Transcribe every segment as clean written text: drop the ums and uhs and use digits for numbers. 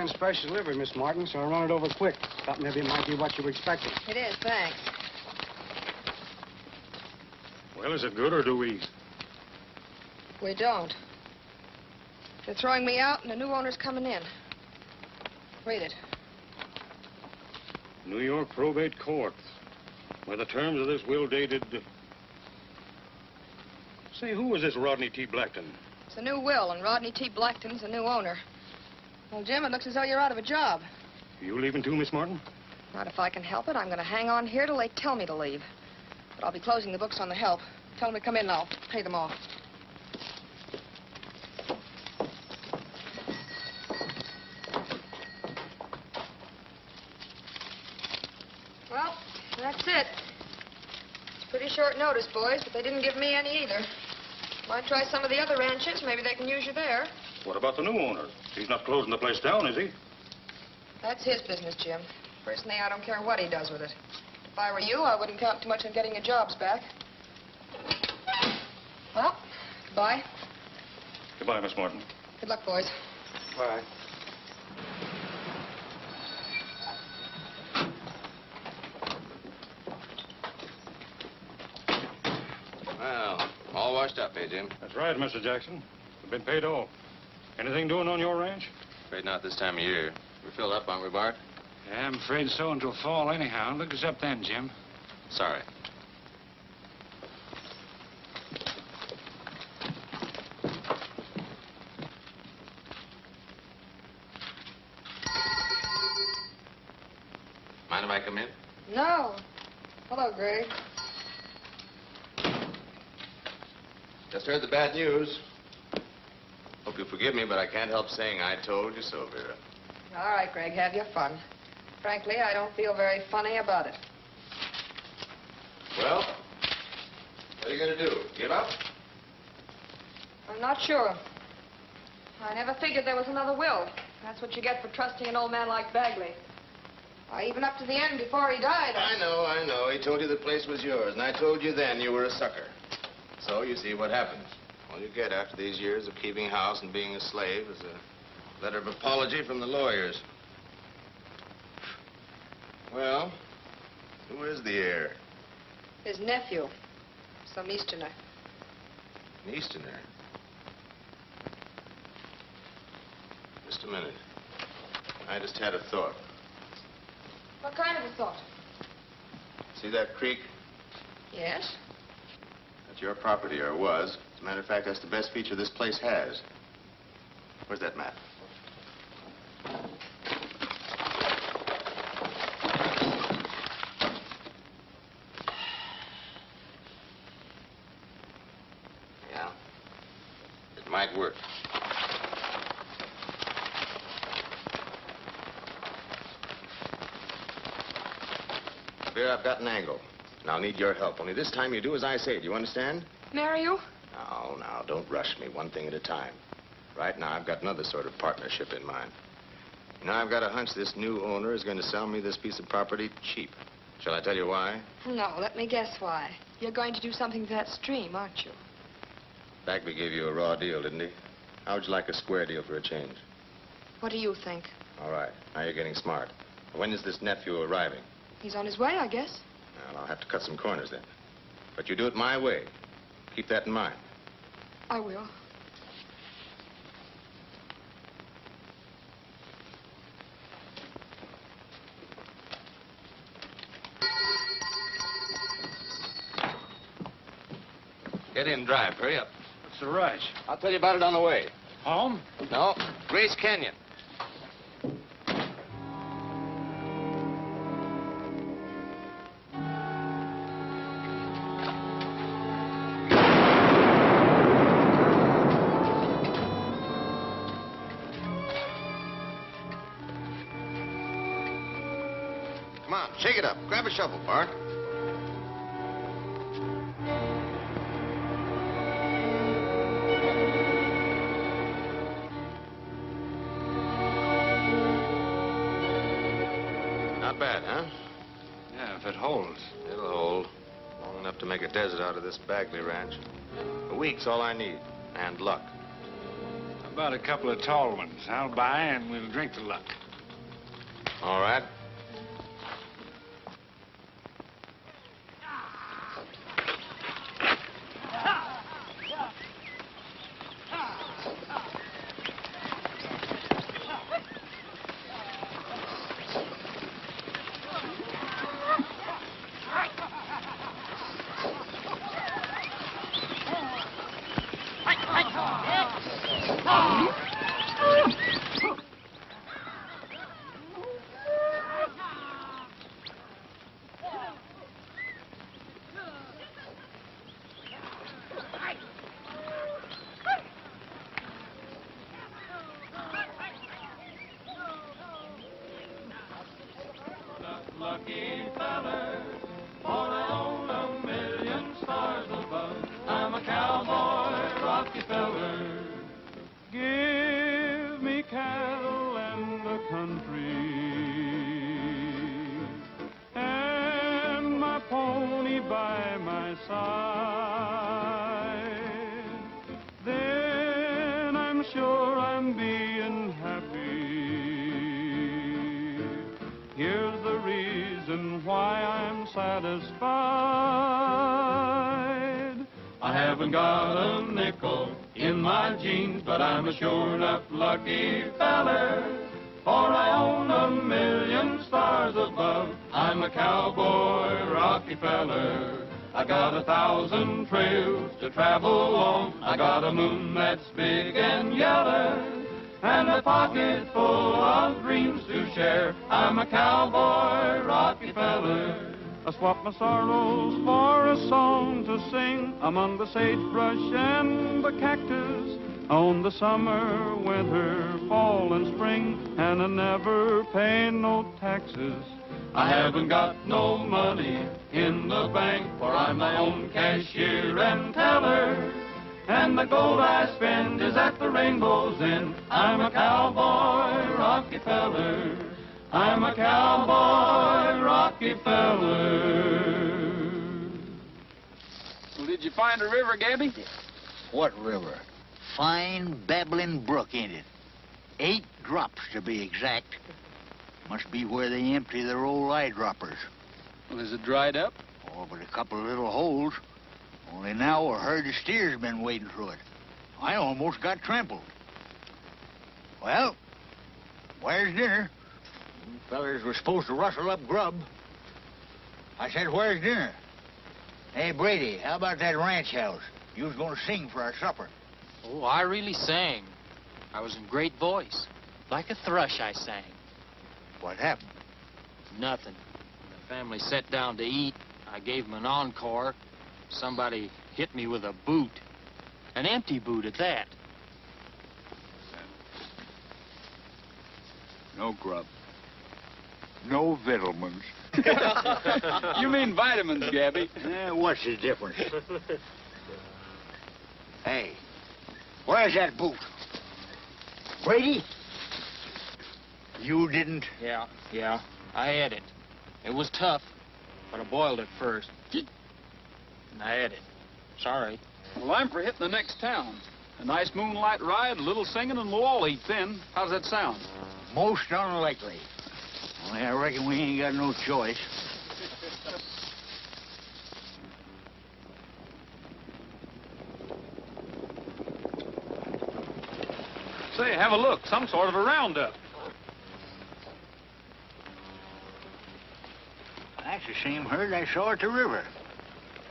on special delivery, Miss Martin, so I run it over quick. Thought maybe it might be what you were expecting. It is, thanks. Well, is it good, or do we? We don't. They're throwing me out, and the new owner's coming in. Read it. New York Probate Court. Where the terms of this will dated... Say, who is this Rodney T. Blackton? It's a new will, and Rodney T. Blackton's the new owner. Well, Jim, it looks as though you're out of a job. You leaving too, Miss Martin? Not if I can help it. I'm going to hang on here till they tell me to leave. But I'll be closing the books on the help. Tell them to come in and I'll pay them off. Well, that's it. It's pretty short notice, boys, but they didn't give me any either. Might try some of the other ranches. Maybe they can use you there. What about the new owner? He's not closing the place down, is he? That's his business, Jim. Personally, I don't care what he does with it. If I were you, I wouldn't count too much on getting your jobs back. Well, goodbye. Goodbye, Miss Martin. Good luck, boys. Bye. Well, all washed up, eh, Jim? That's right, Mr. Jackson. We've been paid off. Anything doing on your ranch? Afraid not this time of year. We're filled up, aren't we, Bart? Yeah, I'm afraid so until fall anyhow. Look us up then, Jim. Sorry. Mind if I come in? No. Hello, Greg. Just heard the bad news. Hope you'll forgive me, but I can't help saying I told you so, Vera. All right, Greg, have your fun. Frankly, I don't feel very funny about it. Well, what are you going to do? Give up? I'm not sure. I never figured there was another will. That's what you get for trusting an old man like Bagley. Even up to the end before he died. I know. He told you the place was yours, and I told you then you were a sucker. So you see what happens. All you get after these years of keeping house and being a slave is a letter of apology from the lawyers. Well, who is the heir? His nephew, some Easterner. An Easterner? Just a minute. I just had a thought. What kind of a thought? See that creek? Yes? That's your property, or was. As a matter of fact, that's the best feature this place has. Where's that map? Yeah. It might work. Vera, I've got an angle. And I'll need your help. Only this time you do as I say. Do you understand? Marry you? Now, don't rush me. One thing at a time. Right now, I've got another sort of partnership in mind. Now, I've got a hunch this new owner is going to sell me this piece of property cheap. Shall I tell you why? No, let me guess why. You're going to do something to that stream, aren't you? Bagley gave you a raw deal, didn't he? How would you like a square deal for a change? What do you think? All right. Now you're getting smart. When is this nephew arriving? He's on his way, I guess. Well, I'll have to cut some corners then. But you do it my way. Keep that in mind. I will. Get in, drive. Hurry up. What's the rush? I'll tell you about it on the way. Home? No, Grace Canyon. Come on, shake it up. Grab a shovel, Bart. Not bad, huh? Yeah, if it holds. It'll hold. Long enough to make a desert out of this Bagley ranch. A week's all I need. And luck. Now about a couple of tall ones? I'll buy and we'll drink to luck. All right. Lucky feller, for I own a million stars above. I'm a cowboy, Rockefeller. Give me cattle and the country, and my pony by my side. Then I'm sure I'm being happy. Here's the reason why I'm satisfied. I haven't got a nickel in my jeans, but I'm a sure enough lucky feller, for I own a million stars above. I'm a cowboy, Rockefeller. I got 1,000 trails to travel on. I got a moon that's big and yellow, and a pocket full of dreams to share. I'm a cowboy, Rockefeller. I swap my sorrows for a song to sing among the sagebrush and the cactus, on the summer, winter, fall, and spring, and I never pay no taxes. I haven't got no money in the bank, for I'm my own cashier and teller, and the gold I spend is at the Rainbow's End. I'm a cowboy, Rockefeller. I'm a cowboy, Rockefeller. Well, did you find a river, Gabby? What river? Fine babbling brook, ain't it? 8 drops to be exact. Must be where they empty their old eyedroppers. Well, is it dried up? Oh, but a couple of little holes. Only now a herd of steers been wading through it. I almost got trampled. Well, where's dinner? You fellers were supposed to rustle up grub. I said, where's dinner? Hey, Brady, how about that ranch house? You was gonna sing for our supper. Oh, I really sang. I was in great voice. Like a thrush, I sang. What happened? Nothing. When the family sat down to eat, I gave them an encore. Somebody hit me with a boot. An empty boot at that. No grub. No vittlements. You mean vitamins, Gabby. What's the difference? Hey, where's that boot? Brady? You didn't? Yeah. I had it. It was tough, but I boiled it first. And I had it. Sorry. Well, I'm for hitting the next town. A nice moonlight ride, a little singing, and we'll all eat thin. How's that sound? Most unlikely. Only I reckon we ain't got no choice. Say, have a look. Some sort of a roundup. That's the same herd I saw at the river.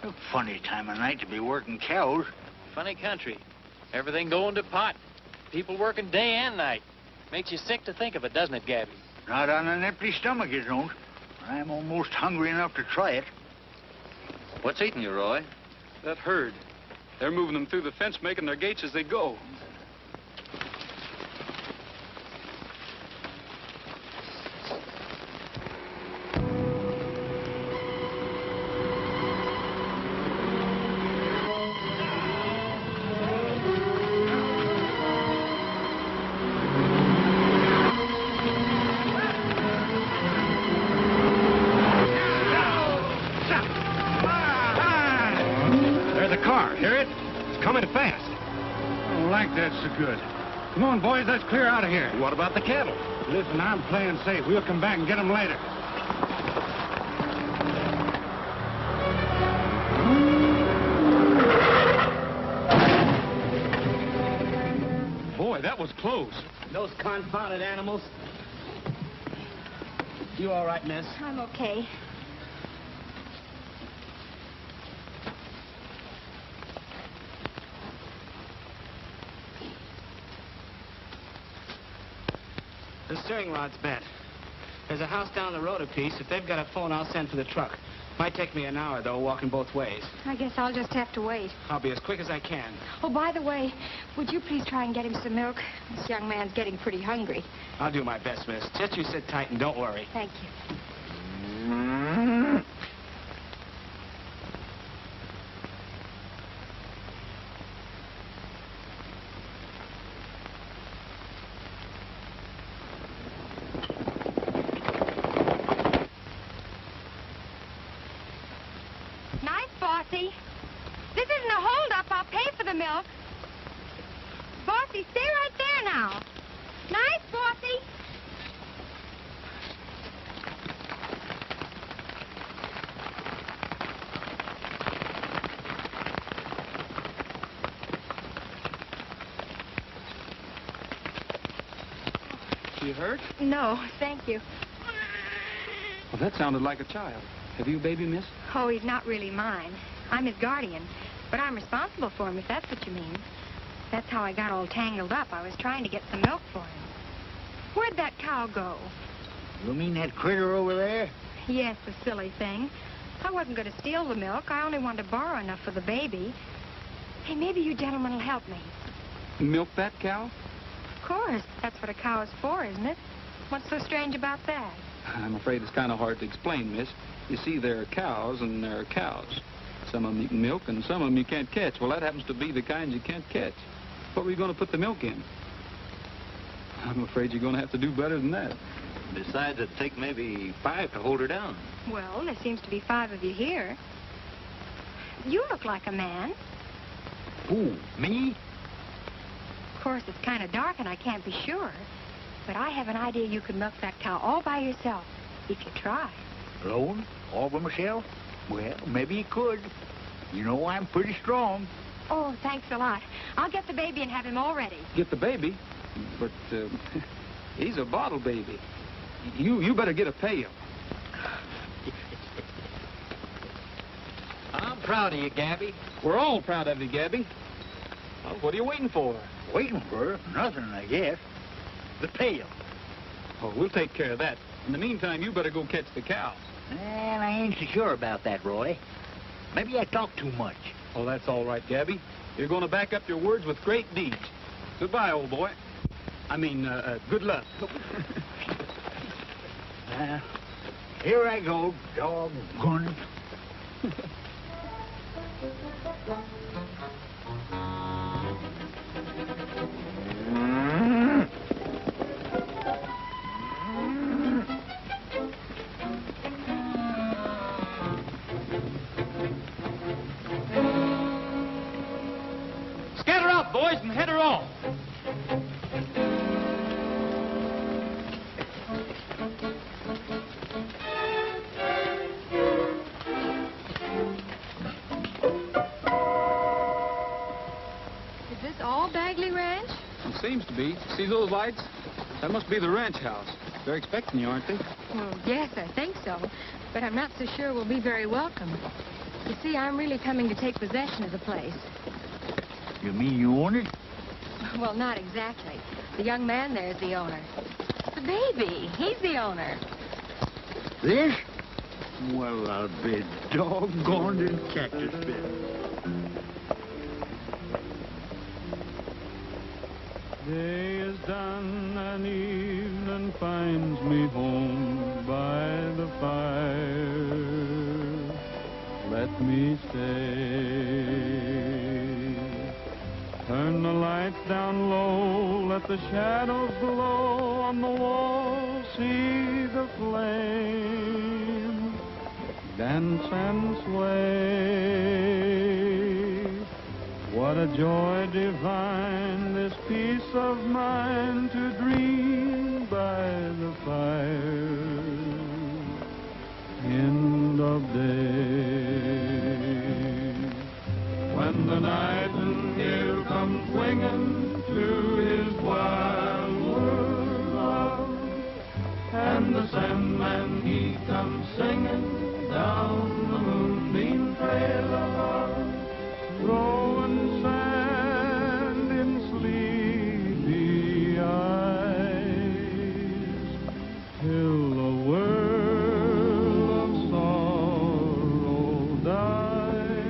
A funny time of night to be working cows. Funny country. Everything going to pot. People working day and night. Makes you sick to think of it, doesn't it, Gabby? Not on an empty stomach, it don't. I'm almost hungry enough to try it. What's eating you, Roy? That herd. They're moving them through the fence, making their gates as they go. There's a car. Hear it? It's coming fast. I don't like that so good. Come on, boys, let's clear out of here. What about the cattle? Listen, I'm playing safe. We'll come back and get them later. Boy, that was close. Those confounded animals. You all right, miss? I'm okay. The steering rod's bent. There's a house down the road a piece. If they've got a phone, I'll send for the truck. Might take me an hour, though, walking both ways. I guess I'll just have to wait. I'll be as quick as I can. Oh, by the way, would you please try and get him some milk? This young man's getting pretty hungry. I'll do my best, miss. Just you sit tight and don't worry. Thank you. Nice, Bossy. This isn't a hold-up. I'll pay for the milk. Bossy, stay right there now. Nice, Bossy. You hurt? No, thank you. Well, that sounded like a child. Have you a baby, miss? Oh, he's not really mine. I'm his guardian, but I'm responsible for him, if that's what you mean. That's how I got all tangled up. I was trying to get some milk for him. Where'd that cow go? You mean that critter over there? Yes, the silly thing. I wasn't going to steal the milk. I only wanted to borrow enough for the baby. Hey, maybe you gentlemen will help me. Milk that cow? Of course. That's what a cow is for, isn't it? What's so strange about that? I'm afraid it's kind of hard to explain, miss. You see, there are cows and there are cows. Some of them you can milk and some of them you can't catch. Well, that happens to be the kinds you can't catch. What were you going to put the milk in? I'm afraid you're going to have to do better than that. Besides, it'd take maybe 5 to hold her down. Well, there seems to be 5 of you here. You look like a man. Who, me? Of course, it's kind of dark and I can't be sure. But I have an idea you could milk that cow all by yourself, if you try. Alone? All by myself? Well, maybe you could. You know I'm pretty strong. Oh, thanks a lot. I'll get the baby and have him all ready. Get the baby? But, he's a bottle baby. You better get a pail. I'm proud of you, Gabby. We're all proud of you, Gabby. Well, what are you waiting for? Waiting for nothing, I guess. The pail. Oh, we'll take care of that. In the meantime, you better go catch the cow. Well, I ain't so sure about that, Roy. Maybe I talk too much. Oh, that's all right, Gabby. You're going to back up your words with great deeds. Goodbye, old boy. I mean, good luck. Here I go, doggone it. Scatter out, boys, and head her off. Is this all Bagley Ranch? It seems to be. See those lights? That must be the ranch house. They're expecting you, aren't they? Well, yes, I think so. But I'm not so sure we'll be very welcome. You see, I'm really coming to take possession of the place. You mean you own it? Well, not exactly. The young man there's the owner. The baby, he's the owner. This? Well, I'll be doggone in cactus bed. Day is done and evening finds me home by the fire. Let me stay. Turn the lights down low, let the shadows glow on the wall. See the flame dance and sway. What a joy divine, this peace of mind to dream by the fire. End of day. When the nightingale comes winging to his wild world love, and the Sandman he comes singing down the moonbeam trail above, throwing sand in sleepy eyes, till the world of sorrow dies,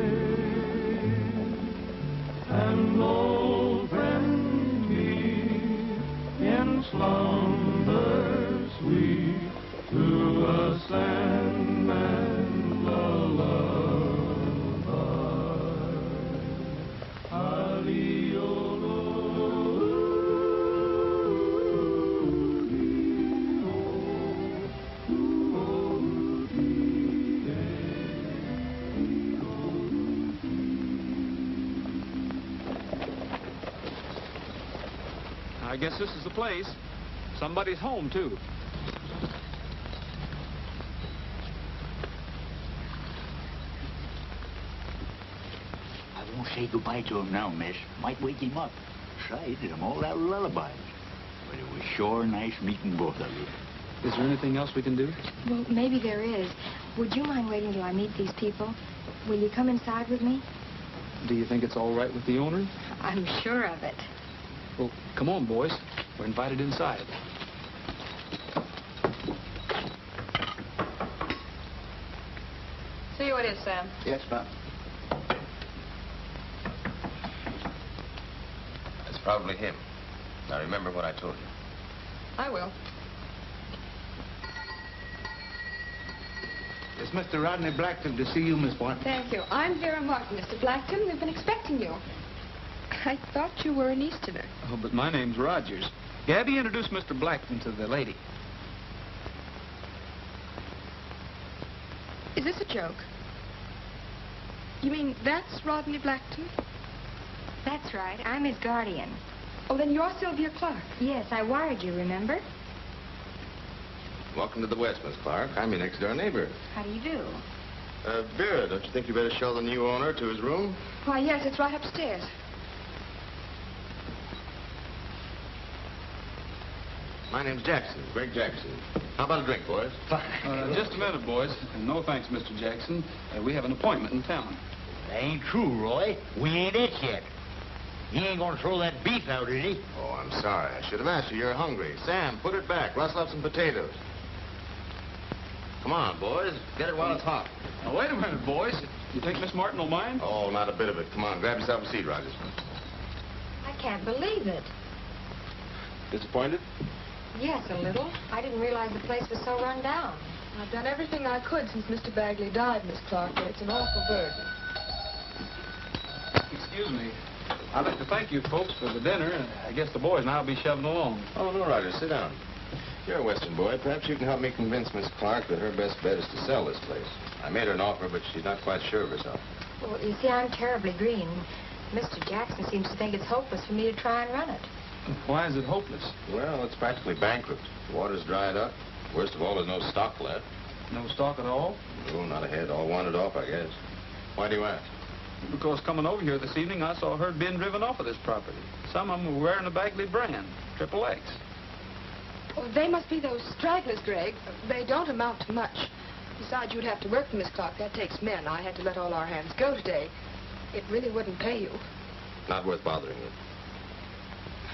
and old friends meet in slumber sweet to a Sandman lullaby. I guess this is the place. Somebody's home, too. I won't say goodbye to him now, miss. Might wake him up. Besides, I'm all out of lullabies. But it was sure nice meeting both of you. Is there anything else we can do? Well, maybe there is. Would you mind waiting till I meet these people? Will you come inside with me? Do you think it's all right with the owner? I'm sure of it. Well, come on, boys. We're invited inside. See who it is, Sam. Yes, ma'am. That's probably him. Now remember what I told you. I will. It's Mr. Rodney Blackton to see you, Miss Martin. Thank you. I'm Vera Martin, Mr. Blackton. We've been expecting you. I thought you were an Easterner. Oh, but my name's Rogers. Gabby, introduce Mr. Blackton to the lady. Is this a joke? You mean that's Rodney Blackton? That's right. I'm his guardian. Oh, then you're Sylvia Clark. Yes, I wired you, remember? Welcome to the West, Miss Clark. I'm your next-door neighbor. How do you do? Vera, don't you think you better show the new owner to his room? Why, yes, it's right upstairs. My name's Jackson, Greg Jackson. How about a drink, boys? Just a minute, boys. No thanks, Mr. Jackson. We have an appointment in town. That ain't true, Roy. We ain't it yet. He ain't gonna throw that beef out, is he? Oh, I'm sorry. I should have asked you. You're hungry. Sam, put it back. Rustle up some potatoes. Come on, boys. Get it while it's hot. Now, wait a minute, boys. You think Miss Martin will mind? Oh, not a bit of it. Come on, grab yourself a seat, Rogers. I can't believe it. Disappointed? Yes, a little. I didn't realize the place was so run down. I've done everything I could since Mr. Bagley died, Miss Clark, but it's an awful burden. Excuse me. I'd like to thank you folks for the dinner. I guess the boys and I'll be shoving along. Oh, no, Rogers. Sit down. You're a Western boy. Perhaps you can help me convince Miss Clark that her best bet is to sell this place. I made her an offer, but she's not quite sure of herself. Well, you see, I'm terribly green. Mr. Jackson seems to think it's hopeless for me to try and run it. Why is it hopeless? Well, it's practically bankrupt. The water's dried up. Worst of all, there's no stock left. No stock at all? No, not a head. All wanted off, I guess. Why do you ask? Because coming over here this evening, I saw a herd being driven off of this property. Some of them were wearing the Bagley brand, Triple X. Oh, they must be those stragglers, Greg. They don't amount to much. Besides, you'd have to work for Miss Clark. That takes men. I had to let all our hands go today. It really wouldn't pay you. Not worth bothering you.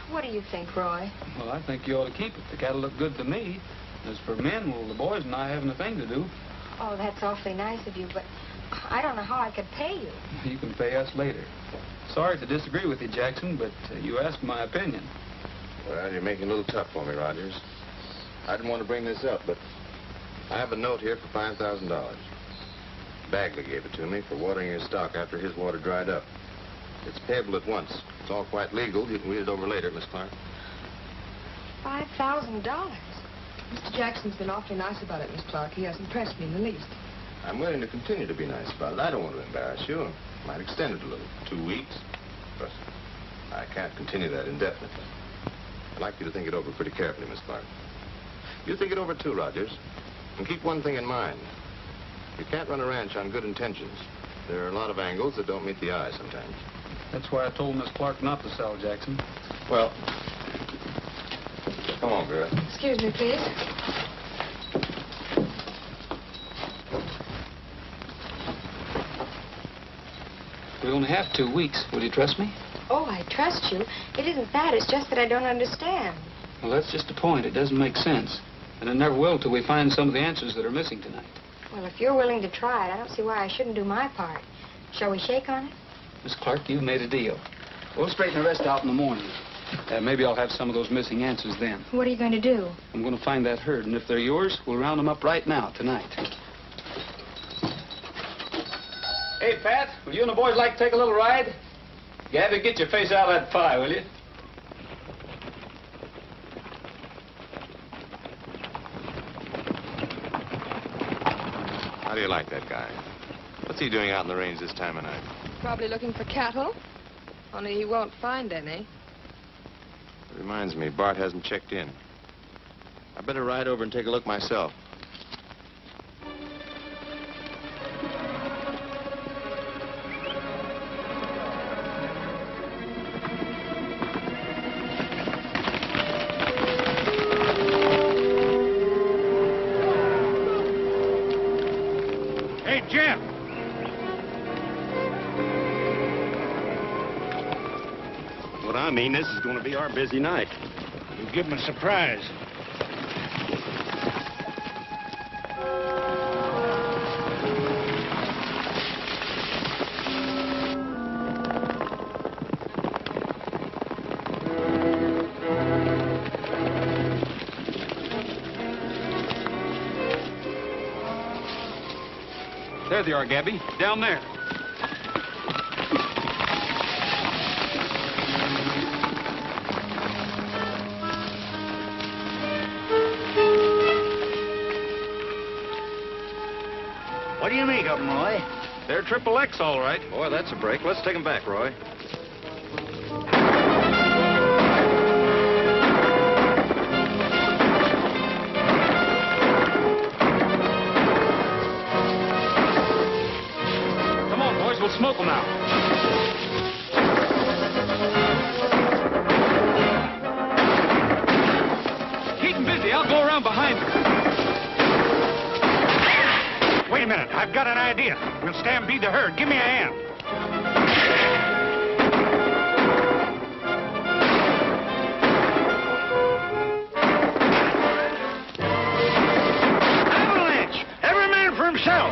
What do you think, Roy? Well, I think you ought to keep it. The cattle look good to me. As for men, well, the boys and I haven't a thing to do. Oh, that's awfully nice of you, but I don't know how I could pay you. You can pay us later. Sorry to disagree with you, Jackson, but you asked my opinion. Well, you're making it a little tough for me, Rogers. I didn't want to bring this up, but I have a note here for $5,000. Bagley gave it to me for watering your stock after his water dried up. It's payable at once. It's all quite legal. You can read it over later, Miss Clark. $5,000? Mr. Jackson's been awfully nice about it, Miss Clark. He hasn't pressed me in the least. I'm willing to continue to be nice about it. I don't want to embarrass you. I might extend it a little. 2 weeks. trust. I can't continue that indefinitely. I'd like you to think it over pretty carefully, Miss Clark. You think it over too, Rogers. And keep one thing in mind. You can't run a ranch on good intentions. There are a lot of angles that don't meet the eye sometimes. That's why I told Miss Clark not to sell, Jackson. Well, come on, Vera. Excuse me, please. We only have 2 weeks. Will you trust me? Oh, I trust you. It isn't that. It's just that I don't understand. Well, that's just the point. It doesn't make sense. And it never will till we find some of the answers that are missing tonight. Well, if you're willing to try it, I don't see why I shouldn't do my part. Shall we shake on it? Miss Clark, you've made a deal. We'll straighten the rest out in the morning. Maybe I'll have some of those missing answers then. What are you going to do? I'm going to find that herd, and if they're yours, we'll round them up right now, tonight. Hey, Pat, will you and the boys like to take a little ride? Gabby, get your face out of that pie, will you? How do you like that guy? What's he doing out in the range this time of night? Probably looking for cattle. Only he won't find any. It reminds me, Bart hasn't checked in. I better ride over and take a look myself. Hey, Jim. What I mean, this is going to be our busy night. You give him a surprise. There they are, Gabby. Down there. What do you make of them, Roy? They're Triple X, all right. Boy, that's a break. Let's take them back, Roy. Come on, boys. We'll smoke them now. Keep them busy. I'll go around behind them. Wait a minute. I've got an idea. We'll stampede the herd. Give me a hand. Avalanche! Every man for himself.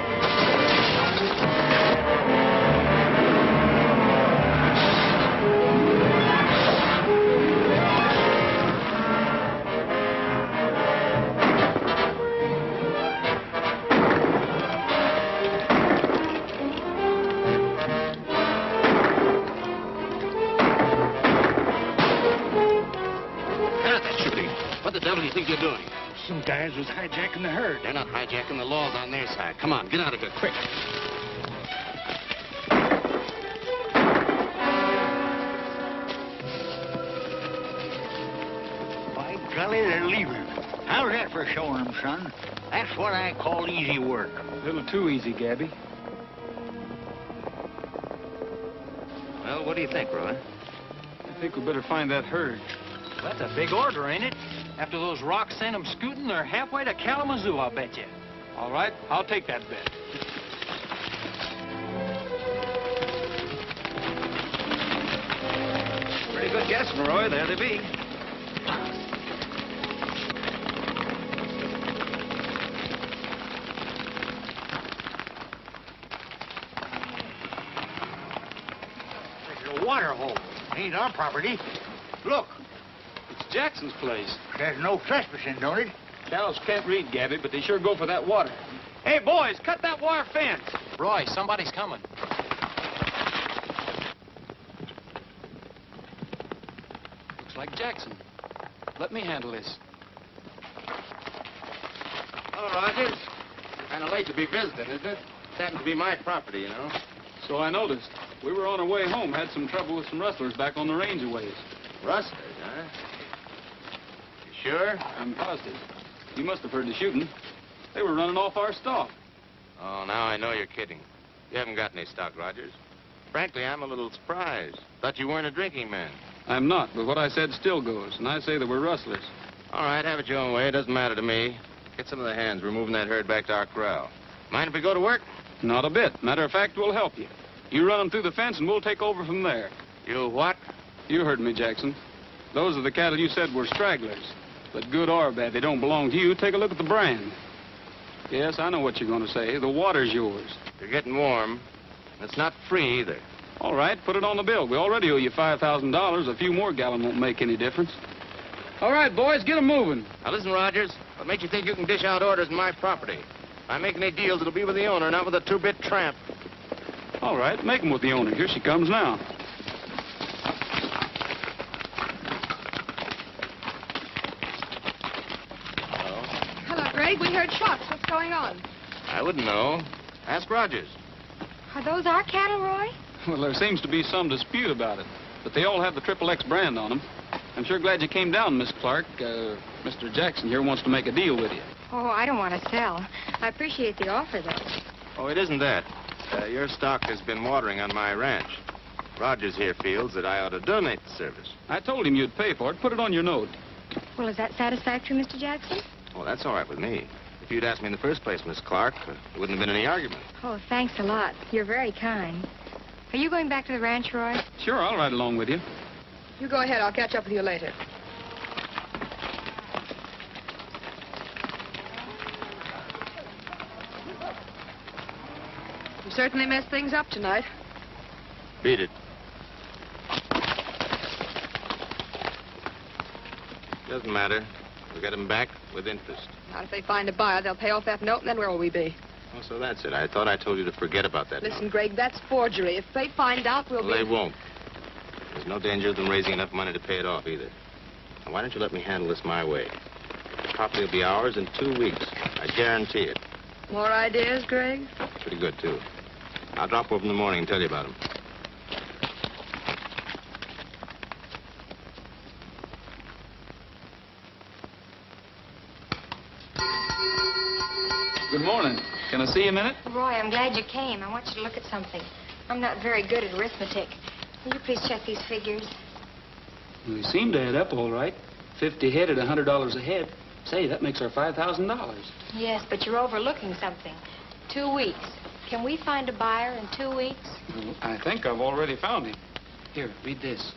What the devil do you think you're doing? Some guys was hijacking the herd. They're not hijacking. The law's on their side. Come on, get out of here, quick. By golly, they're leaving. How's that for showing them, son? That's what I call easy work. A little too easy, Gabby. Well, what do you think, Roy? I think we better find that herd. That's a big order, ain't it? After those rocks sent them scooting, they're halfway to Kalamazoo, I'll bet you. All right, I'll take that bet. Pretty good guess, Roy. There they be. There's a water hole. Ain't our property. Look, It's Jackson's place. there's no trespassing, don't it? Cows can't read, Gabby, but they sure go for that water. Hey, boys, cut that wire fence. Roy, somebody's coming. Looks like Jackson. Let me handle this. Hello, Rogers. Kind of late to be visiting, isn't it? This happens to be my property, you know. So I noticed. We were on our way home, had some trouble with some rustlers back on the range a ways. Rustlers, huh? You sure? I'm positive. You must have heard the shooting. They were running off our stock. Oh, now I know you're kidding. You haven't got any stock, Rogers. Frankly, I'm a little surprised. Thought you weren't a drinking man. I'm not, but what I said still goes, and I say that we're rustlers. All right, have it your own way. It doesn't matter to me. Get some of the hands. We're moving that herd back to our corral. Mind if we go to work? Not a bit. Matter of fact, we'll help you. You run them through the fence, and we'll take over from there. You what? You heard me, Jackson. Those are the cattle you said were stragglers. But good or bad, they don't belong to you. Take a look at the brand. Yes, I know what you're going to say. The water's yours. You're getting warm. It's not free, either. All right, put it on the bill. We already owe you $5,000. A few more gallon won't make any difference. All right, boys, get 'em moving. Now, listen, Rogers. What makes you think you can dish out orders in my property? If I make any deals, it'll be with the owner, not with a two-bit tramp. All right, make 'em with the owner. Here she comes now. Hello, Greg. We heard shots. What's going on? I wouldn't know. Ask Rogers. Are those our cattle, Roy? Well, there seems to be some dispute about it, but they all have the XXX brand on them. I'm sure glad you came down, Miss Clark. Mr. Jackson here wants to make a deal with you. Oh, I don't want to sell. I appreciate the offer, though. Oh, it isn't that. Your stock has been watering on my ranch. Rogers here feels that I ought to donate the service. I told him you'd pay for it. Put it on your note. Well, is that satisfactory, Mr. Jackson? Well, that's all right with me. If you'd asked me in the first place, Miss Clark, there wouldn't have been any argument. Oh, thanks a lot. You're very kind. Are you going back to the ranch, Roy? Sure, I'll ride along with you. You go ahead. I'll catch up with you later. You certainly messed things up tonight. Beat it. Doesn't matter. We'll get them back with interest. Now, if they find a buyer, they'll pay off that note, and then where will we be? Oh, so that's it. I thought I told you to forget about that. Listen, Greg, that's forgery. If they find out, we'll Well, be... they won't. There's no danger of them raising enough money to pay it off, either. Now, why don't you let me handle this my way? The property will be ours in 2 weeks. I guarantee it. More ideas, Greg? Pretty good, too. I'll drop over in the morning and tell you about them. Good morning. Can I see you a minute? Roy, I'm glad you came. I want you to look at something. I'm not very good at arithmetic. Will you please check these figures? They seem to add up all right. 50 head at $100 a head. Say, that makes our $5,000. Yes, but you're overlooking something. 2 weeks. Can we find a buyer in 2 weeks? Well, I think I've already found him. Here, read this.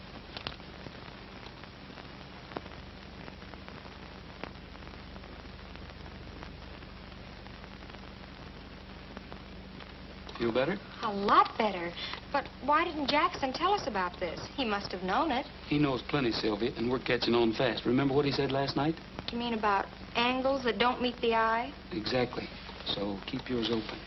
Feel better? A lot better. But why didn't Jackson tell us about this? He must have known it. He knows plenty, Sylvia, and we're catching on fast. Remember what he said last night? You mean about angles that don't meet the eye? Exactly. So keep yours open.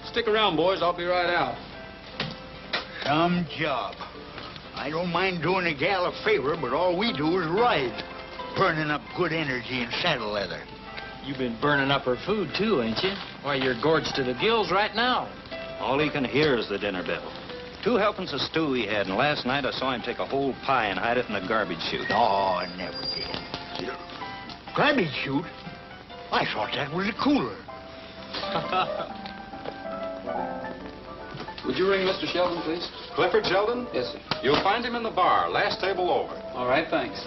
Stick around, boys. I'll be right out. Some job. I don't mind doing a gal a favor, but all we do is ride. Burning up good energy in saddle leather. You've been burning up her food, too, ain't you? Why, you're gorged to the gills right now. All he can hear is the dinner bell. 2 helpings of stew he had, and last night I saw him take a whole pie and hide it in the garbage chute. No, I never did. Garbage chute? I thought that was a cooler. Would you ring Mr. Sheldon, please? Clifford Sheldon? Yes, sir. You'll find him in the bar, last table over. All right, thanks.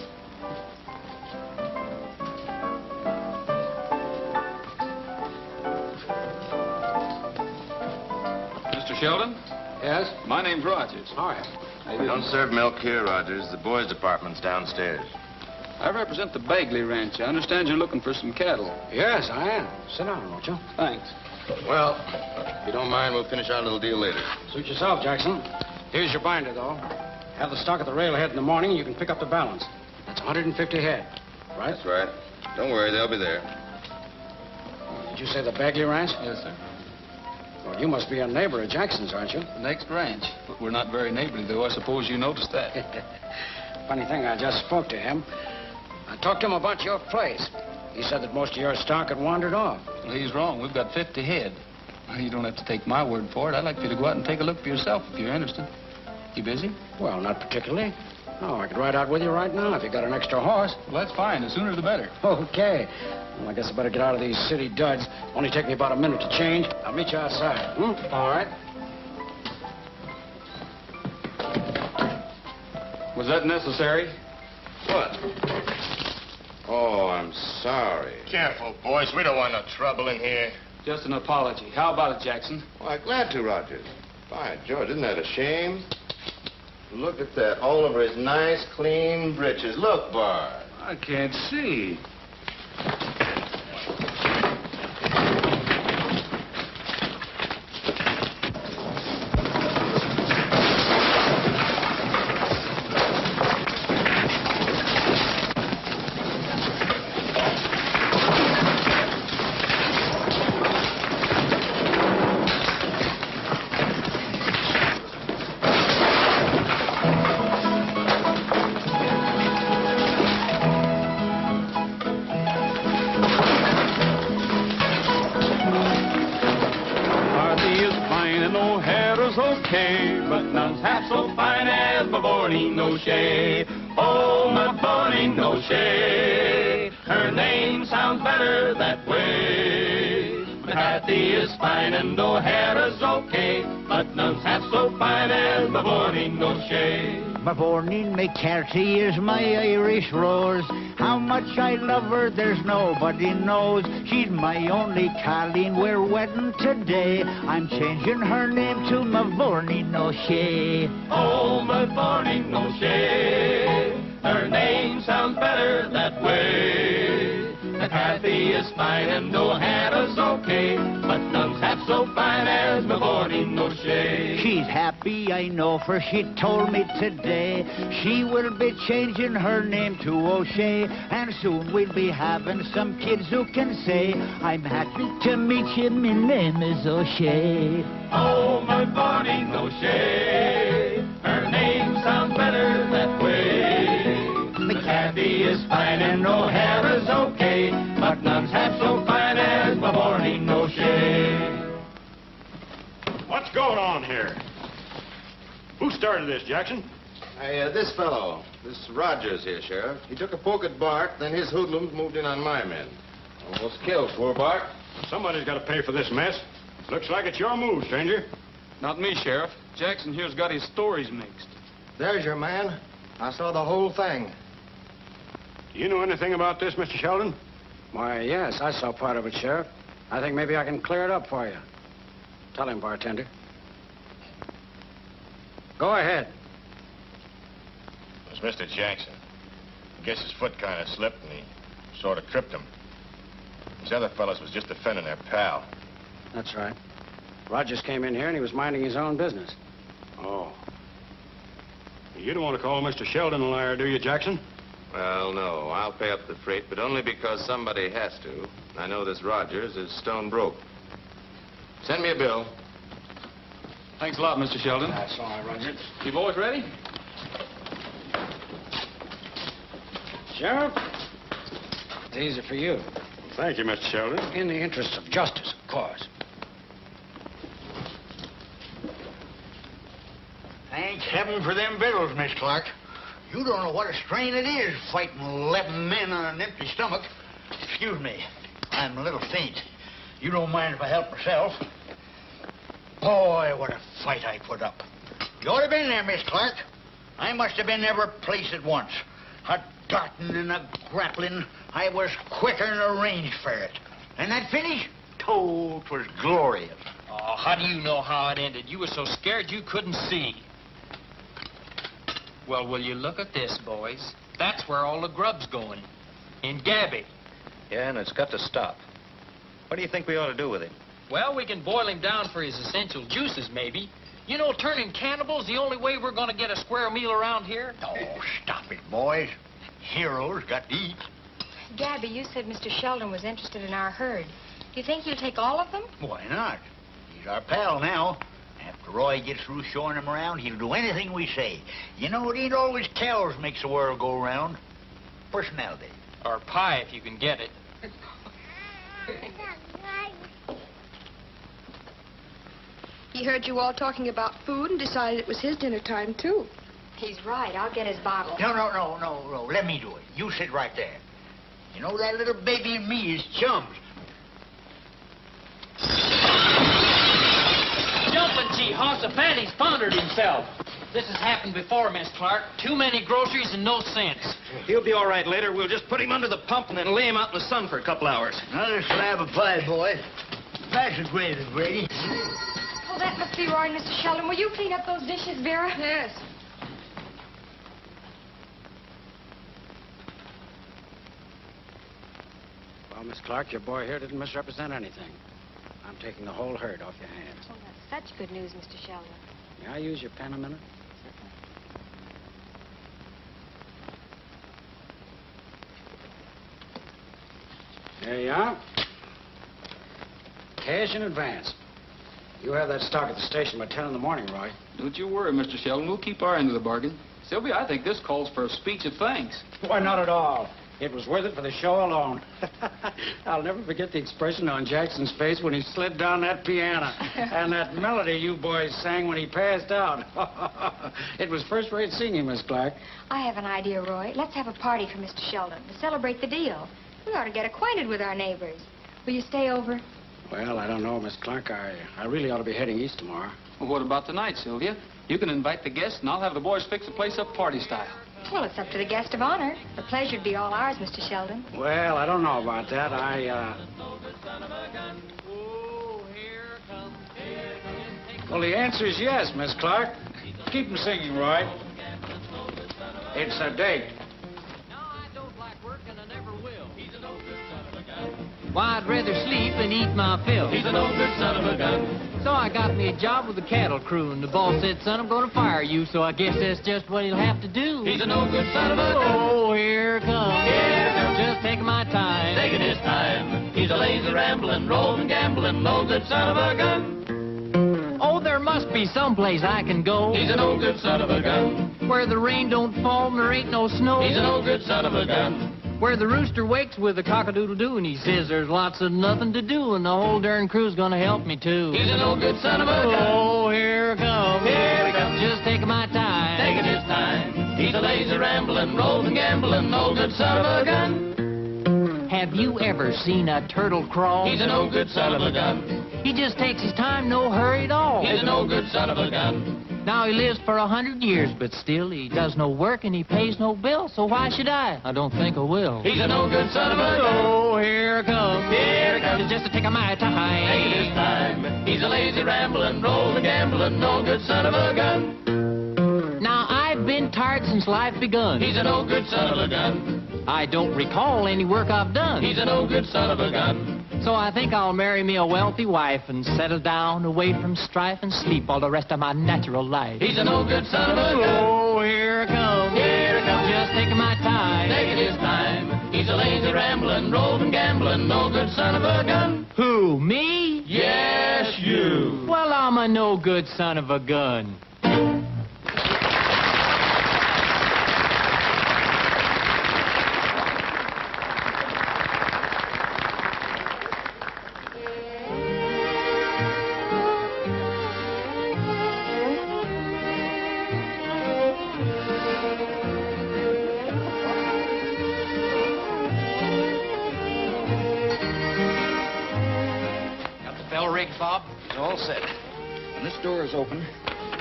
Mr. Sheldon? Yes? My name's Rogers. Hi. How you Don't doing? serve milk here, Rogers. The boys' department's downstairs. I represent the Bagley Ranch. I understand you're looking for some cattle. Yes, I am. Sit down, won't you? Thanks. Well, if you don't mind, we'll finish our little deal later. Suit yourself, Jackson. Here's your binder, though. Have the stock at the railhead in the morning, and you can pick up the balance. That's 150 head, right? That's right. Don't worry, they'll be there. Did you say the Bagley Ranch? Yes, sir. Well, you must be a neighbor of Jackson's, aren't you? The next ranch. But we're not very neighborly, though. I suppose you noticed that. Funny thing, I just spoke to him. I talked to him about your place. He said that most of your stock had wandered off. Well, he's wrong. We've got 50 head. Well, you don't have to take my word for it. I'd like for you to go out and take a look for yourself if you're interested. You busy? Well, not particularly. No, I could ride out with you right now if you got an extra horse. Well, that's fine. The sooner the better. Okay. Well, I guess I better get out of these city duds. Only take me about a minute to change. I'll meet you outside. All right. Was that necessary? What? Oh, I'm sorry. Careful, boys. We don't want no trouble in here. Just an apology. How about it, Jackson? Why, glad to, Rogers. By George, isn't that a shame? Look at that, all over his nice, clean breeches. Look, Bart. I can't see. Okay, but none's half so fine as my Bonnie Noche. Oh, my Bonnie Noche. Her name sounds better that way. Kathy is fine and O'Hara's okay, but none's half so fine as my Bonnie Noche. My Bonnie McCarthy is my Irish rose. How much I love her, there's nobody knows. She's my only Colleen, we're wedding today. I'm changing her name to Mavourneen O'Shea. Oh, Mavourneen O'Shea. Her name sounds better that way. Kathy is fine and O'Hara's okay, but none's half so fine as Mavourneen O'Shea. She's happy, I know, for she told me today she will be changing her name to O'Shea, and soon we'll be having some kids who can say, I'm happy to meet you, my name is O'Shea. Oh, Mavourneen O'Shea. Her name sounds better that way. Kathy is fine and O'Hara's okay, but none's half so fine as Mavourneen O'Shea. What's going on here? Who started this, Jackson? Hey, this fellow, this Rogers here, Sheriff. He took a poke at Bart, then his hoodlums moved in on my men. Almost killed poor Bart. Somebody's got to pay for this mess. Looks like it's your move, stranger. Not me, Sheriff. Jackson here's got his stories mixed. There's your man. I saw the whole thing. Do you know anything about this, Mr. Sheldon? Why, yes, I saw part of it, Sheriff. I think maybe I can clear it up for you. Tell him, bartender. Go ahead. It was Mr. Jackson. I guess his foot kind of slipped and he sort of tripped him. These other fellas was just defending their pal. That's right. Rogers came in here and he was minding his own business. Oh. You don't want to call Mr. Sheldon a liar, do you, Jackson? Well, no. I'll pay up the freight, but only because somebody has to. I know this Rogers is stone broke. Send me a bill. Thanks a lot, Mr. Sheldon. That's all right, Roger. You boys ready? Sheriff, it's easy for you. Thank you, Mr. Sheldon. In the interest of justice, of course. Thank heaven for them bills, Miss Clark. You don't know what a strain it is fighting 11 men on an empty stomach. Excuse me, I'm a little faint. You don't mind if I help myself? Boy, what a fight I put up. You ought to have been there, Miss Clark. I must have been every place at once. A darting and a grappling. I was quicker than a range ferret. And that finish? Oh, 'twas glorious. Oh, how do you know how it ended? You were so scared you couldn't see. Well, will you look at this, boys? That's where all the grub's going. In Gabby. Yeah, and it's got to stop. What do you think we ought to do with him? Well, we can boil him down for his essential juices, maybe. You know, turning cannibal's the only way we're going to get a square meal around here. Oh, stop it, boys. Heroes got to eat. Gabby, you said Mr. Sheldon was interested in our herd. Do you think he'll take all of them? Why not? He's He's our pal now. After Roy gets through showing him around, he'll do anything we say. You know, it ain't always cows makes the world go round. Personality. Or pie, if you can get it. He heard you all talking about food and decided it was his dinner time, too. He's right. I'll get his bottle. No. Let me do it. You sit right there. You know, that little baby and me is chums. Jumping gee, hoss of Fanny's pondered himself. This has happened before, Miss Clark. Too many groceries and no sense. He'll be all right later. We'll just put him under the pump and then lay him out in the sun for a couple hours. Another slab of pie, boy. Pass the gravy, Brady. Oh, that must be Roy, Mr. Sheldon. Will you clean up those dishes, Vera? Yes. Well, Miss Clark, your boy here didn't misrepresent anything. I'm taking the whole herd off your hands. Oh, that's such good news, Mr. Sheldon. May I use your pen a minute? There you are. Cash in advance. You have that stock at the station by 10 in the morning, Roy. Don't you worry, Mr. Sheldon. We'll keep our end of the bargain. Sylvia, I think this calls for a speech of thanks. Why, not at all. It was worth it for the show alone. I'll never forget the expression on Jackson's face when he slid down that piano. And that melody you boys sang when he passed out. It was first-rate singing, Miss Clark. I have an idea, Roy. Let's have a party for Mr. Sheldon to celebrate the deal. We ought to get acquainted with our neighbors. Will you stay over? Well, I don't know, Miss Clark. I really ought to be heading east tomorrow. Well, what about tonight, Sylvia? You can invite the guests, and I'll have the boys fix the place up party style. Well, it's up to the guest of honor. The pleasure'd be all ours, Mr. Sheldon. Well, I don't know about that. Well, the answer is yes, Miss Clark. Keep them singing, Roy. It's a date. Why, I'd rather sleep and eat my fill. He's a no good son of a gun. So I got me a job with the cattle crew, and the boss said, son, I'm going to fire you, so I guess that's just what he'll have to do. He's a no good son of a gun. Oh, here it comes. Here it comes. Just taking my time. Taking his time. He's a lazy rambling, rolling, gambling, no good son of a gun. Oh, there must be someplace I can go. He's a no good son of a gun. Where the rain don't fall and there ain't no snow. He's a no good son of a gun. Where the rooster wakes with a cock-a-doodle-doo and he says there's lots of nothing to do and the whole darn crew's gonna help me too. He's a no good son of a gun. Oh, here it comes. Here he comes. Just taking my time. Taking his time. He's a lazy rambling, rolling, gambling, no good son of a gun. Have you ever seen a turtle crawl? He's a no good son of a gun. He just takes his time, no hurry at all. He's a no good son of a gun. Now he lives for 100 years, but still he does no work and he pays no bill. So why should I? I don't think I will. He's a no good son of a gun. Oh, here it comes. Here it comes. It's just to take my time. Taking his time. He's a lazy rambling, rolling, gambling, no good son of a gun. Now I've been tired since life begun. He's a no good son of a gun. I don't recall any work I've done. He's a no good son of a gun. So I think I'll marry me a wealthy wife and settle down away from strife and sleep all the rest of my natural life. He's a no good son of a gun. Oh, here it comes. Here it comes. Just taking my time. Taking his time. He's a lazy rambling, rolling, gambling, no good son of a gun. Who, me? Yes, you. Well, I'm a no good son of a gun. Bob? It's all set. When this door is open,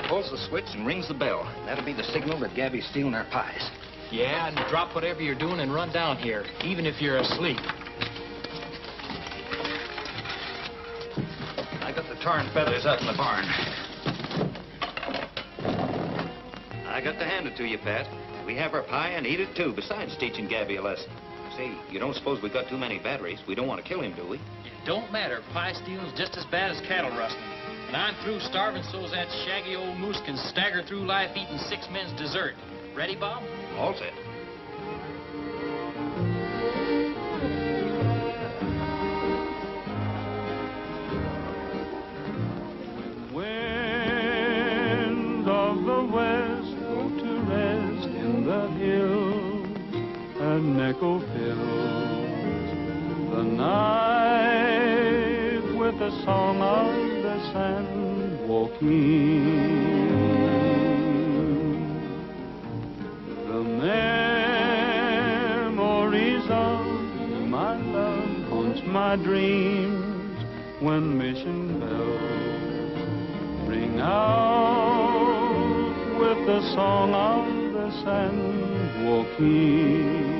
pulls the switch and rings the bell. That'll be the signal that Gabby's stealing our pies. Yeah, and drop whatever you're doing and run down here, even if you're asleep. I got the tar and feathers out in the barn. I got to hand it to you, Pat. We have our pie and eat it, too, besides teaching Gabby a lesson. Say, you don't suppose we got too many batteries? We don't want to kill him, do we? It don't matter. Pie stealing's just as bad as cattle rustling. And I'm through starving so's that shaggy old moose can stagger through life eating 6 men's dessert. Ready, Bob? All set. echo fills the night with the song of the sand walking. The memories of my love haunts my dreams when mission bells ring out with the song of the sand walking.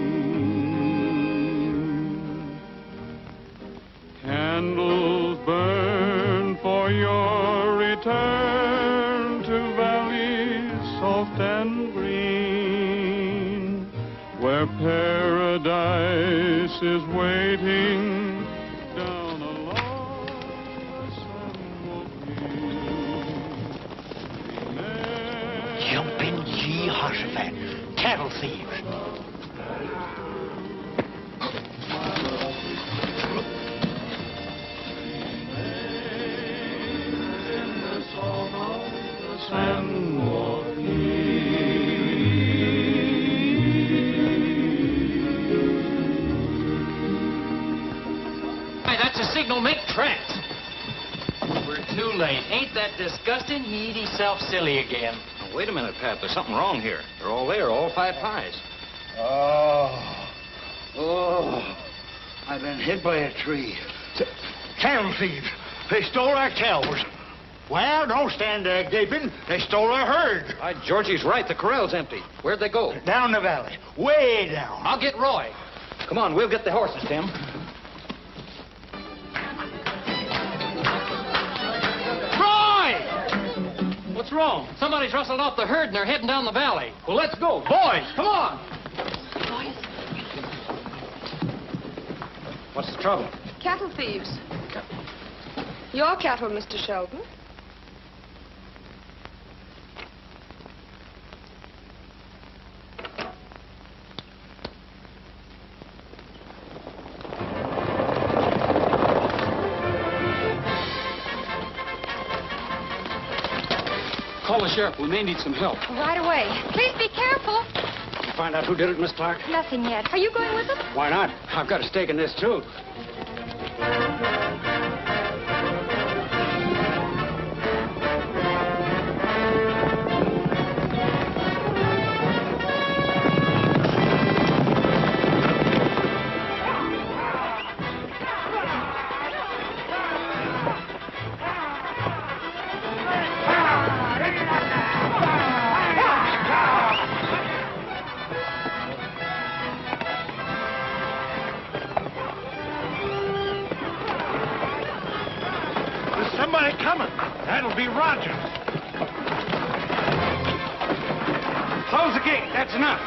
Candles burn for your return to valleys soft and green, where paradise is waiting down along the sand walking. Jumping Jehoshaphat, cattle thieves. Sand walking. Hey, that's a signal. Make tracks. We're too late. Ain't that disgusting? He eat himself silly again. Now, wait a minute, Pat. There's something wrong here. They're all there, all 5 pies. Oh, I've been hit by a tree. Cattle thieves. They stole our cows. Well, don't stand there gaping. They stole our herd. Georgie's right. The corral's empty. Where'd they go? Down the valley. Way down. I'll get Roy. Come on, we'll get the horses, Tim. Roy! What's wrong? Somebody's rustled off the herd and they're heading down the valley. Well, let's go. Boys, come on. What's the trouble? Cattle thieves. Your cattle, Mr. Sheldon. Call the sheriff. We may need some help. Right away. Please be careful. You find out who did it, Miss Clark? Nothing yet. Are you going with them? Why not? I've got a stake in this, too. Somebody coming. That'll be Rogers. Close the gate. That's enough.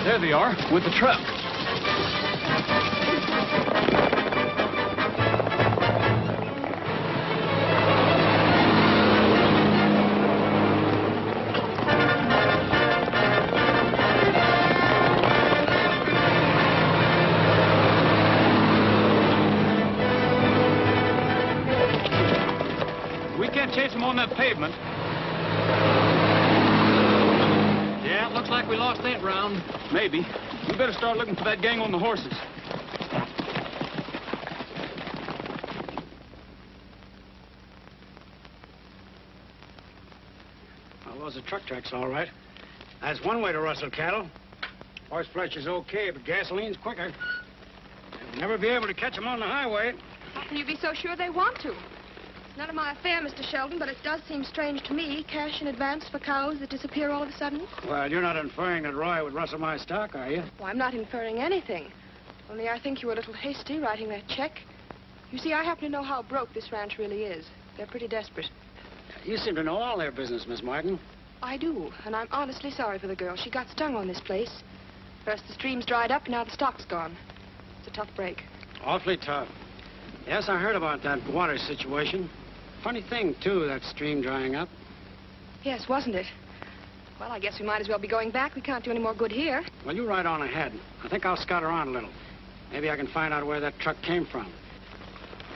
There they are, with the truck. Chase them on that pavement. Yeah, it looks like we lost that round. Maybe. We better start looking for that gang on the horses. Well, those are truck tracks, all right. That's one way to rustle cattle. Horse flesh is okay, but gasoline's quicker. You'll never be able to catch them on the highway. How can you be so sure they want to? None of my affair, Mr. Sheldon, but it does seem strange to me. Cash in advance for cows that disappear all of a sudden. Well, you're not inferring that Roy would rustle my stock, are you? Well, I'm not inferring anything. Only I think you were a little hasty writing that check. You see, I happen to know how broke this ranch really is. They're pretty desperate. You seem to know all their business, Miss Martin. I do, and I'm honestly sorry for the girl. She got stung on this place. First the stream's dried up, now the stock's gone. It's a tough break. Awfully tough. Yes, I heard about that water situation. Funny thing, too, that stream drying up. Yes, wasn't it? Well, I guess we might as well be going back. We can't do any more good here. Well, you ride on ahead. I think I'll scout around a little. Maybe I can find out where that truck came from.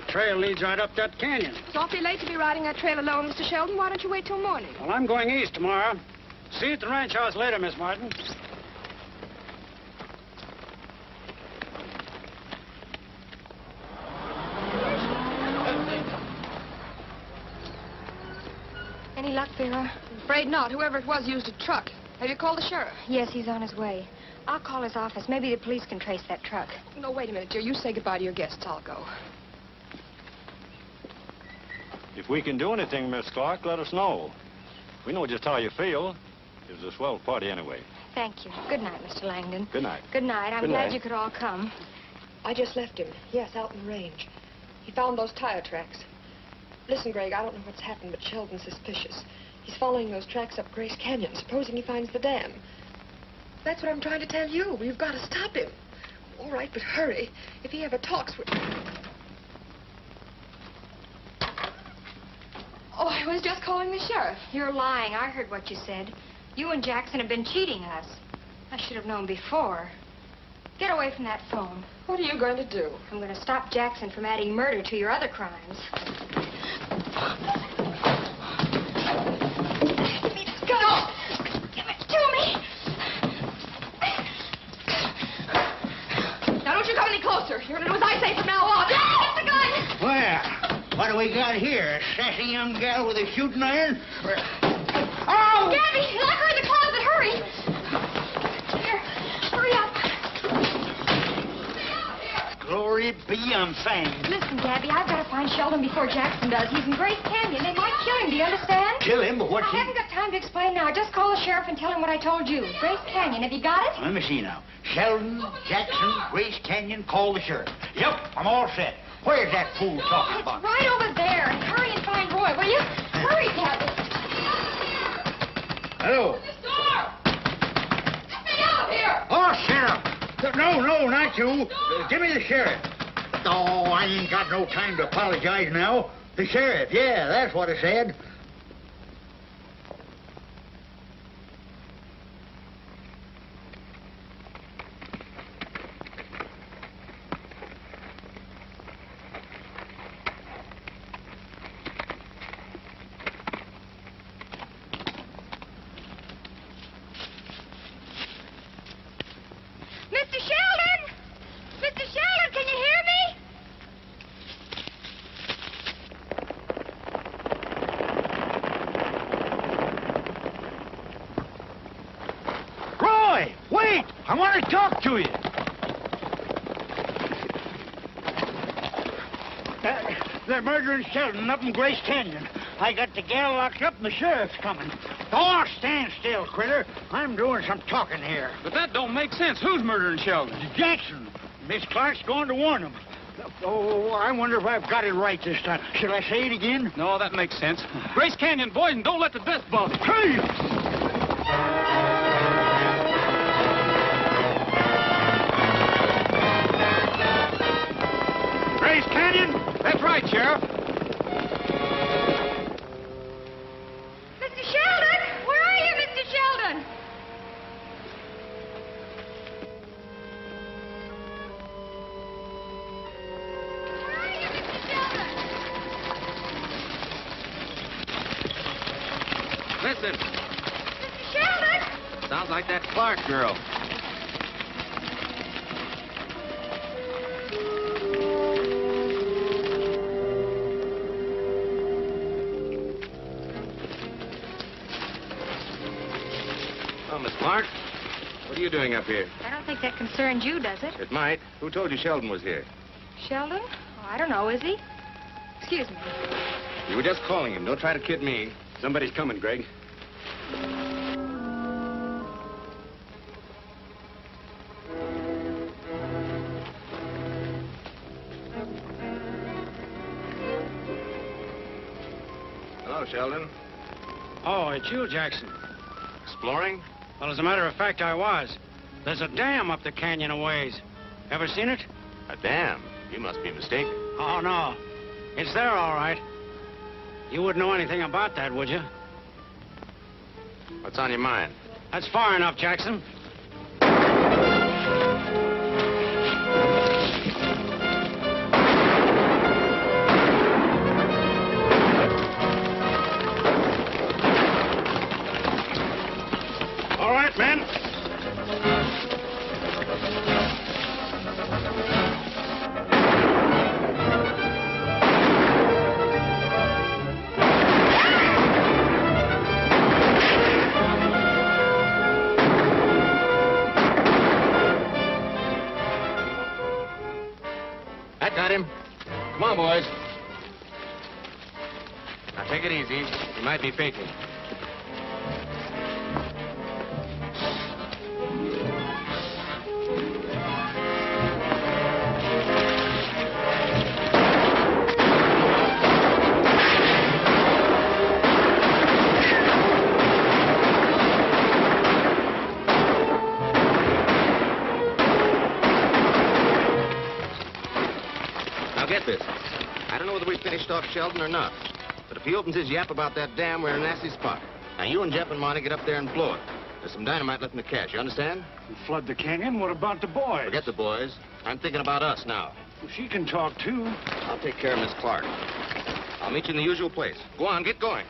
The trail leads right up that canyon. It's awfully late to be riding that trail alone, Mr. Sheldon. Why don't you wait till morning? Well, I'm going east tomorrow. See you at the ranch house later, Miss Martin. Any luck, Vera? I'm afraid not. Whoever it was used a truck. Have you called the sheriff? Yes, he's on his way. I'll call his office. Maybe the police can trace that truck. No, wait a minute, dear. You say goodbye to your guests. I'll go. If we can do anything, Miss Clark, let us know. We know just how you feel. It was a swell party anyway. Thank you. Good night, Mr. Langdon. Good night. Good night. I'm Good glad night. you could all come. I just left him. Yes, out in the range. He found those tire tracks. Listen, Greg, I don't know what's happened, but Sheldon's suspicious. He's following those tracks up Grace Canyon, supposing he finds the dam. That's what I'm trying to tell you. We've got to stop him. All right, but hurry. If he ever talks, Oh, I was just calling the sheriff. You're lying. I heard what you said. You and Jackson have been cheating us. I should have known before. Get away from that phone. What are you going to do? I'm going to stop Jackson from adding murder to your other crimes. Give me the gun. No. Give it to me. Now, don't you come any closer. You're going to do as I say from now on. Get the gun! Well, what do we got here? A sassy young gal with a shooting iron? Oh! Gabby, lock her in the closet. Hurry. Here, hurry up. Glory be, I'm fanged. Listen, Gabby, I've got to find Sheldon before Jackson does. He's in Grace Canyon. They might kill him, do you understand? Kill him, but what's I haven't got time to explain now. Just call the sheriff and tell him what I told you. Grace Canyon, have you got it? Let me see now. Sheldon, Jackson, Grace Canyon, call the sheriff. Yep, I'm all set. Where's that fool talking about? Right over there. And hurry and find Roy, will you? Hurry, Gabby. Hello. Get me out of here! Oh, sheriff. No, not you. Give me the sheriff. Oh, I ain't got no time to apologize now. The sheriff, yeah, that's what I said. Mr. Sheldon! Mr. Sheldon, can you hear me? Roy, wait! I want to talk to you. They're murdering Sheldon up in Grace Canyon. I got the gal locked up and the sheriff's coming. Oh, stand still, critter. I'm doing some talking here. But that don't make sense. Who's murdering Sheldon? Jackson. Miss Clark's going to warn him. Oh, I wonder if I've got it right this time. Shall I say it again? No, that makes sense. Grace Canyon, boys, and don't let the death bother you. Hey! Grace Canyon? That's right, Sheriff. Mr. Sheldon! Where are you, Mr. Sheldon? Where are you, Mr. Sheldon? Listen, Mr. Sheldon! sounds like that Clark girl. Oh, Miss Clark, what are you doing up here? I don't think that concerns you, does it? It might. Who told you Sheldon was here? Sheldon? Oh, I don't know, is he? Excuse me. You were just calling him. Don't try to kid me. Somebody's coming, Greg. Hello, Sheldon. Oh, it's you, Jackson. Exploring? Well, as a matter of fact, I was. There's a dam up the canyon a ways. Ever seen it? A dam? You must be mistaken. Oh, no. It's there, all right. You wouldn't know anything about that, would you? What's on your mind? That's far enough, Jackson. Quiet, men. That got him. Come on, boys. Now, take it easy. He might be faking. Now, get this. I don't know whether we finished off Sheldon or not. But if he opens his yap about that dam, we're in a nasty spot. Now, you and Jeff and Monty get up there and blow it. There's some dynamite left in the cache, you understand? We flood the canyon? What about the boys? Forget the boys. I'm thinking about us now. Well, she can talk, too. I'll take care of Miss Clark. I'll meet you in the usual place. Go on, get going.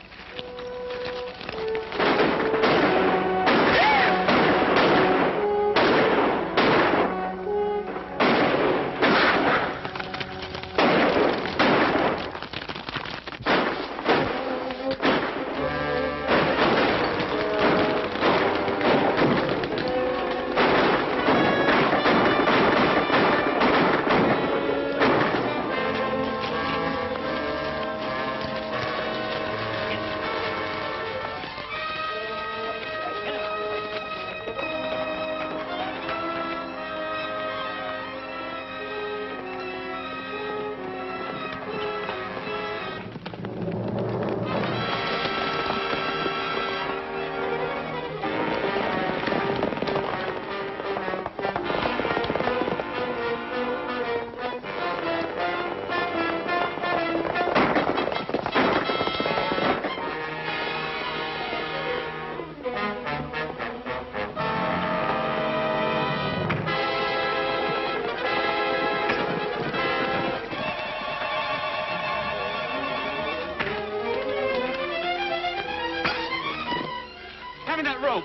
Hand me that rope.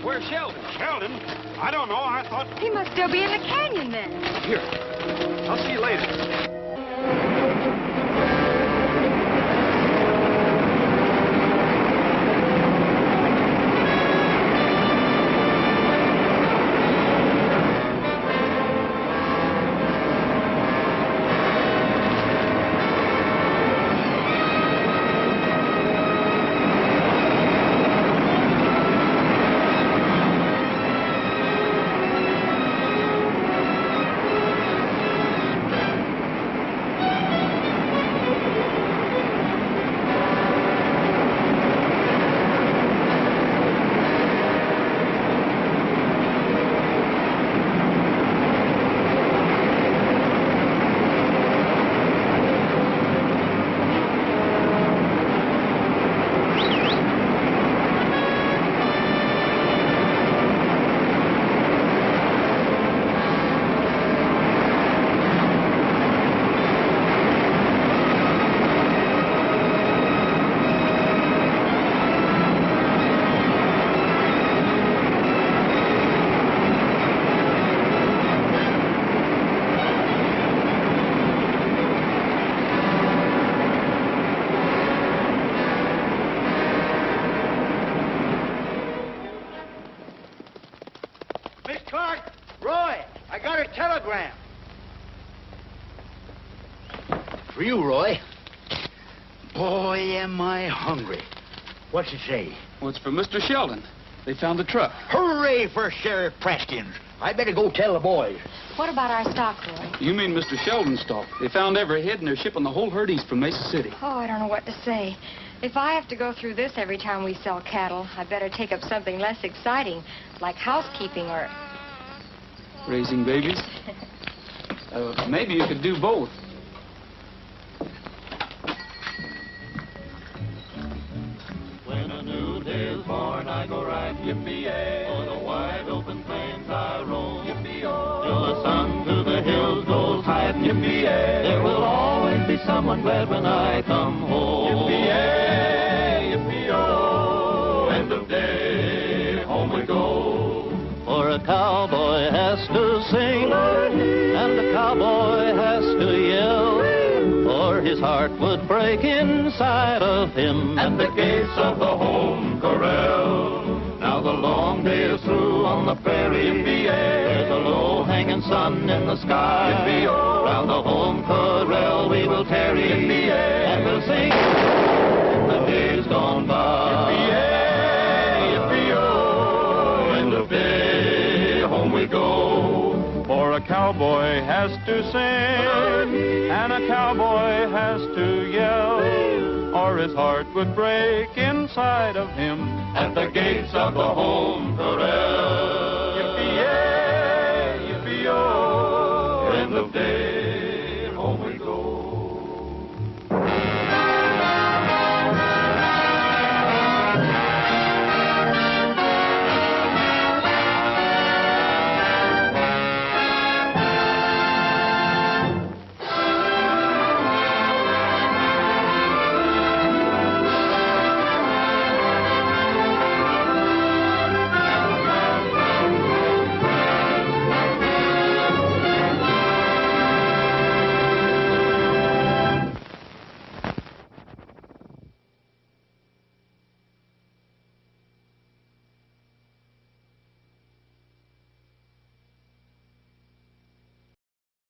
Where's Sheldon? Sheldon? I don't know. I thought... He must still be in the canyon then. Here. I'll see you later. Miss Clark, Roy, I got a telegram. For you, Roy. Boy, am I hungry. What's it say? Well, it's for Mr. Sheldon. They found the truck. Hooray for Sheriff Preston's. I better go tell the boys. What about our stock, Roy? You mean Mr. Sheldon's stock? They found every head and they're shipping the whole herd east from Mesa City. Oh, I don't know what to say. If I have to go through this every time we sell cattle, I better take up something less exciting, like housekeeping or... raising babies. Maybe you could do both. When a new day is born, I go right, yippee-yay. For the wide open plains I roam, yippee-oh. Till the sun to the hills goes high, yippee-yay. There will always be someone glad when I come home. Yippee-yay, yippee-oh. End of day, home we go. For a cowboy has to sing, and a cowboy has to yell, or his heart would break inside of him at the gates of the home corral. Now the long day is through on the prairie, there's a low-hanging sun in the sky. Round the home corral we will tarry, and we'll sing the days gone by. End of day, home we go. For a cowboy has to sing, and a cowboy has to yell, or his heart would break inside of him at the gates of the home corral. Yippee-yay, yippee-oh, end of day.